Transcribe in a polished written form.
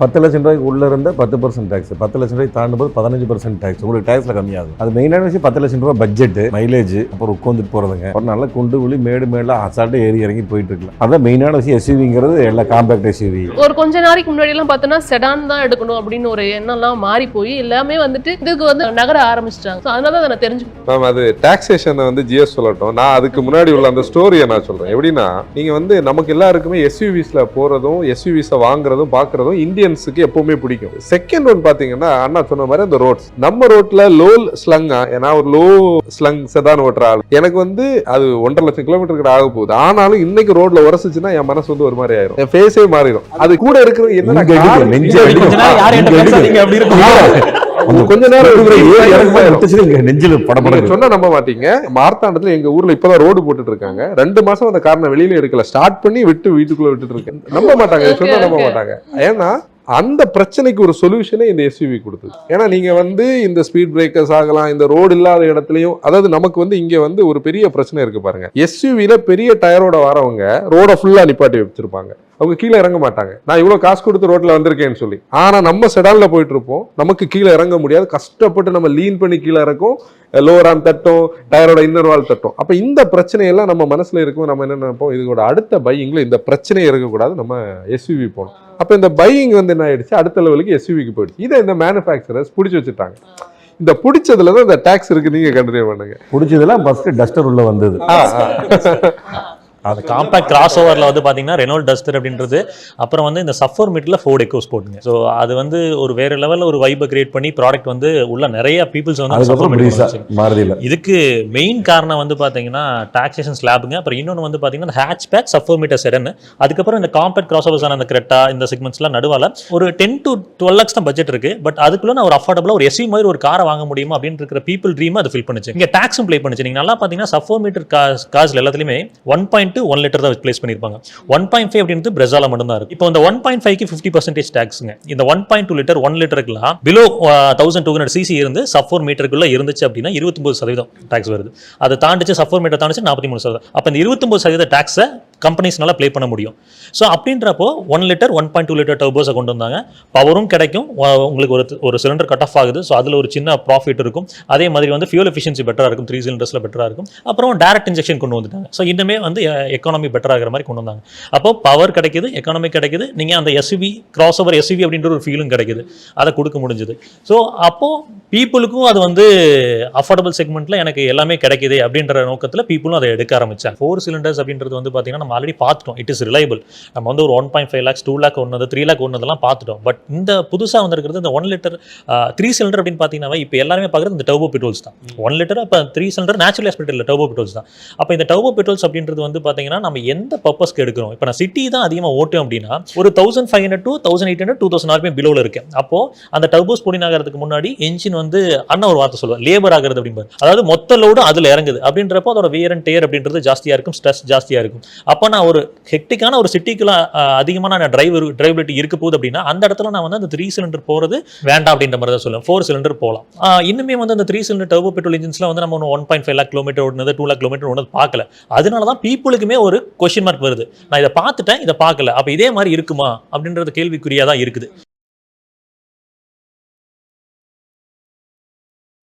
10 லட்சம் ரூபாய்க்கு உள்ள இருந்த 10% டேக்ஸ், 10 லட்சம் ரூபாய் தாண்டும் போது 15% டேக்ஸ். உங்களுக்கு டேக்ஸ்ல கம்மியாகும். அது மெயினான விஷயம் 10 லட்சம் ரூபாய் பட்ஜெட், மைலேஜ், அப்புறம் உட்காந்துட்டு போறதுங்க. ஒரு நல்ல குண்டு குழி மேடு மேல அசால்ட்டா ஏறி இறங்கி போயிட்டு இருக்கலாம். அதான் மெயினான விஷயம். எஸ்யூவிங்கிறது எல்லா காம்பேக்ட் எஸ்யூவி. ஒரு கொஞ்ச நாளைக்கு முன்னாடி எல்லாம் பார்த்தோன்னா செடான் தான் எடுக்கணும் அப்படின்னு ஒரு எண்ணம்லாம் மாறி போய் எல்லாமே வந்துட்டு இதுக்கு வந்து நகர ஆரம்பிச்சிட்டாங்க. அதனால தான் நான் தெரிஞ்சுக்கணும். மேம், அது டாக்ஸேஷன் வந்து ஜிஎஸ் சொல்லட்டும். நான் அதுக்கு முன்னாடி உள்ள அந்த ஸ்டோரியை நான் சொல்றேன். எப்படின்னா, நீங்க வந்து நமக்கு எல்லாருக்குமே எஸ்யூவிஸ்ல போறதும் எஸ்யூவிஸை வாங்குறதும் பாக்குறதும் இந்தியன்ஸுக்கு எப்பவுமே பிடிக்கும். செகண்ட் ஒன் பாத்தீங்கன்னா, அண்ணா சொன்ன மாதிரி அந்த ரோட்ஸ், நம்ம ரோட்ல லோ ஸ்லங்கா, ஏன்னா ஒரு லோ ஸ்லங் செதான் ஓட்டுற ஆள் எனக்கு வந்து அது 1.5 லட்சம் கிலோமீட்டருக்கு ஆக போகுது. ஆனாலும் இன்னைக்கு ரோட்ல உரசிச்சுன்னா என் மனசு வந்து ஒரு மாதிரி ஆயிரும், என் ஃபேஸே மாறிடும். அது கூட இருக்கிறது என்ன, கொஞ்ச நேரம் நெஞ்சில படப்பட சொன்னா நம்ப மாட்டீங்க. மார்த்தாண்டத்துல எங்க ஊர்ல இப்பதான் ரோடு போட்டுட்டு இருக்காங்க. 2 மாசம் அந்த காரணம் வெளியில எடுக்கல, ஸ்டார்ட் பண்ணி விட்டு வீட்டுக்குள்ள விட்டுட்டு இருக்கேன். நம்ப மாட்டாங்க, சொன்னா நம்ப மாட்டாங்க. ஏன்னா அந்த பிரச்சனைக்கு ஒரு சொல்யூஷனே இந்த எஸ்யூவி கொடுத்தது. ஏன்னா நீங்க வந்து இந்த ஸ்பீட் பிரேக்கர்ஸ் ஆகலாம், இந்த ரோடு இல்லாத இடத்துலயும், அதாவது நமக்கு வந்து இங்க வந்து ஒரு பெரிய பிரச்சனை இருக்கு பாருங்க. எஸ்யூவில பெரிய டயரோட வரவங்க ரோட ஃபுல்லா நிப்பாட்டி வச்சிருப்பாங்க. அவங்க கீழே இறங்க மாட்டாங்க. நான் இவ்வளவு காசு கொடுத்து ரோட்ல வந்திருக்கேன்னு சொல்லி. ஆனா நம்ம செடான்ல போயிட்டு இருப்போம், நமக்கு கீழே இறங்க முடியாது. கஷ்டப்பட்டு நம்ம லீன் பண்ணி கீழே இறக்கும், லோவர் ஆர்ம் தட்டும், டயரோட இன்னர் வால் தட்டும். அப்ப இந்த பிரச்சனையெல்லாம் நம்ம மனசுல இருக்கும். நம்ம என்ன நினைப்போம், இதோட அடுத்த பையிங்ல இந்த பிரச்சனையே இருக்கக்கூடாது, நம்ம எஸ்யூவி போகணும். அப்ப இந்த பையிங் வந்து என்ன ஆயிடுச்சு, அடுத்த லெவலுக்கு எஸ்யூவிக்கு போயிடுச்சு. இதை இந்த மேனுஃபேக்சரர்ஸ் பிடிச்சி வச்சுட்டாங்க. இந்த பிடிச்சதுலதான் இந்த டாக்ஸ் இருக்கு. நீங்க கண்டினியூ பண்ணுங்க. பிடிச்சதுல ஃபர்ஸ்ட் டஸ்டர் உள்ள வந்தது. அது காம்பேக்ட் கிராஸ் ஓவரில் வந்து பார்த்தீங்கன்னா ரெனால்ட் டஸ்டர் அப்படின்றது. அப்புறம் வந்து இந்த சஃபர் மீட்டரில் ஃபோர்ட் எக்கோஸ் போட்டுங்க. ஸோ அது வந்து ஒரு வேறு லெவலில் ஒரு வைப்பை கிரியேட் பண்ணி ப்ராடக்ட் வந்து உள்ள நிறைய பீப்புள்ஸ் வந்து இதுக்கு மெயின் காரணம் வந்து பார்த்தீங்கன்னா டாக்ஸேஷன் ஸ்லாபுங்க. அப்புறம் இன்னொன்று வந்து பார்த்தீங்கன்னா hatchback sub four metre sedan. அதுக்கப்புறம் இந்த காம்பேக்ட் கிராஸ் ஓவர்ஸான அந்த கிரெட்டா இந்த செக்மெண்ட்ஸ்லாம் நடுவால் ஒரு 10 to 12 lakhs தான் பட்ஜெட் இருக்குது. பட் அதுக்குள்ள நான் ஒரு அஃபோர்டபுளாக ஒரு எஸ்யூவி மாதிரி ஒரு காரை வாங்க முடியுமா அப்படின்னு இருக்கிற பீப்புள் ட்ரீம் அது ஃபில் பண்ணுச்சு. இங்கே டாக்ஸும் ப்ளே பண்ணுச்சு. நீங்கள் நல்லா பார்த்தீங்கன்னா சஃபர் மீட்டர் கார்ஸ்ல எல்லாத்துலேயுமே 1.1 லிட்டர் தான் பிளேஸ் பண்ணிருப்பாங்க. 1.5 அப்படின்றது பிரேசால மட்டும் தான் இருக்கு. இப்போ இந்த 1.5க்கு 50% டாக்ஸ்ங்க. இந்த 1.2 லிட்டர் 1 லிட்டருக்குலாம் பிலோ 1200 cc இருந்து சஃபோர் மீட்டருக்குள்ள இருந்துச்சு அப்படின்னா 29% டாக்ஸ் வருது. அதை தாண்டிச்சு சஃபோர் மீட்டர் தாண்டிச்சு 43%. அப்ப இந்த 29% டாக்ஸை கம்பெனிஸ்னால ப்ளே பண்ண முடியும். ஸோ அப்படின்றப்போ 1 லிட்டர் 1.2 லிட்டர் டர்போஸை கொண்டு வந்தாங்க. பவரும் கிடைக்கும், உங்களுக்கு ஒரு சிலிண்டர் கட் ஆஃப் ஆகுது. ஸோ அதில் ஒரு சின்ன ப்ராஃபிட் இருக்கும். அதே மாதிரி வந்து ஃபியூல் எஃபிஷியன்சி பெட்டராக இருக்கும், 3 சிலிண்டர்ஸில் பெட்டராக இருக்கும். அப்புறம் டைரக்ட் இன்ஜெக்ஷன் கொண்டு வந்துட்டாங்க. ஸோ இன்னுமே வந்து எக்கானமி பெட்டர் ஆகிற மாதிரி கொண்டு வந்தாங்க. அப்போ பவர் கிடைக்குது, எக்கானமி கிடைக்குது, நீங்கள் அந்த எஸ்யூவி கிராஸ் ஓவர் எஸ்யூவி அப்படின்ற ஒரு ஃபீலும் கிடைக்குது, அதை கொடுக்க முடிஞ்சுது. ஸோ அப்போ பீப்புளுக்கும் அது வந்து அஃபோர்டபுள் செக்மெண்ட்டில் எனக்கு எல்லாமே கிடைக்குது அப்படின்ற நோக்கத்தில் பீப்புளும் அதை எடுக்க ஆரம்பிச்சாங்க. 4 சிலிண்டர்ஸ் அப்படின்றது வந்து பார்த்தீங்கன்னா நம்ம ஆல்ரெடி பார்த்துட்டோம். It is reliable. நம்ம வந்து ஒரு 1.5 lakhs 2 lakh ஒன்று 3 lakh ஒன்றதெல்லாம் பார்த்துட்டோம். பட் இந்த புதுசாக வந்திருக்கிறது இந்த 1 லிட்டர் 3 சிலிண்டர் அப்படின்னு பார்த்தீங்கன்னா இப்போ எல்லாருமே பார்க்குறது இந்த டர்போ பெட்ரோல்ஸ் தான். 1 லிட்டர் இப்போ 3 cylinder natural aspect turbo petrols தான். அப்போ இந்த டர்போ பெட்ரோல்ஸ் அப்படின்றது வந்து பார்த்தீங்கன்னா நம்ம எந்த பர்பஸ்க்கு எடுக்கிறோம். இப்போ நான் சிட்டி தான் அதிகமாக ஓட்டும் அப்படின்னா ஒரு 1500 to 1800 2000 RPM பிலோவில் இருக்கேன். அப்போ அந்த டர்போஸ் போடிங் ஆகிறதுக்கு முன்னாடி என்ஜின் வந்து அண்ணா ஒரு வார்த்தை சொல்லுவார், லேபர் ஆகிறது அப்படின்பாரு. அதாவது மொத்த லோடு அதில் இறங்குது அப்படின்றப்போ அதோட வியர் அண்ட் டேர் அப்படின்றது ஜாஸ்தியாக இருக்கும், ஸ்ட்ரெஸ் ஜாஸ்தியாக இருக்கும். அப்போ நான் ஒரு ஹெக்டிக்கான ஒரு சிட்டிக்குள்ள அதிகமான டிரைவபிலிட்டி இருக்க போகுது அப்படின்னா அந்த இடத்துல நான் வந்து அந்த 3 சிலிண்டர் போகிறது வேண்டாம் அப்படின்ற மாதிரி தான் சொல்லுவேன். 4 சிலிண்டர் போகலாம். இன்னுமே வந்து அந்த 3 சிலிண்டர் டர்போ பெட்ரோல் இன்ஜின்ஸ்லாம் வந்து நம்ம 1.5 lakh கிலோமீட்டர் ஓடுனது 2 lakh கிலோமீட்டர் ஓடுனது பார்க்கல. அதனால தான் பீப்புளுக்குமே ஒரு கொஸ்டின் மார்க் வருது. நான் இதை பார்த்துட்டேன், இதை பார்க்கல, அப்போ இதே மாதிரி இருக்குமா அப்படின்றது கேள்விக்குறியாக தான் இருக்குது.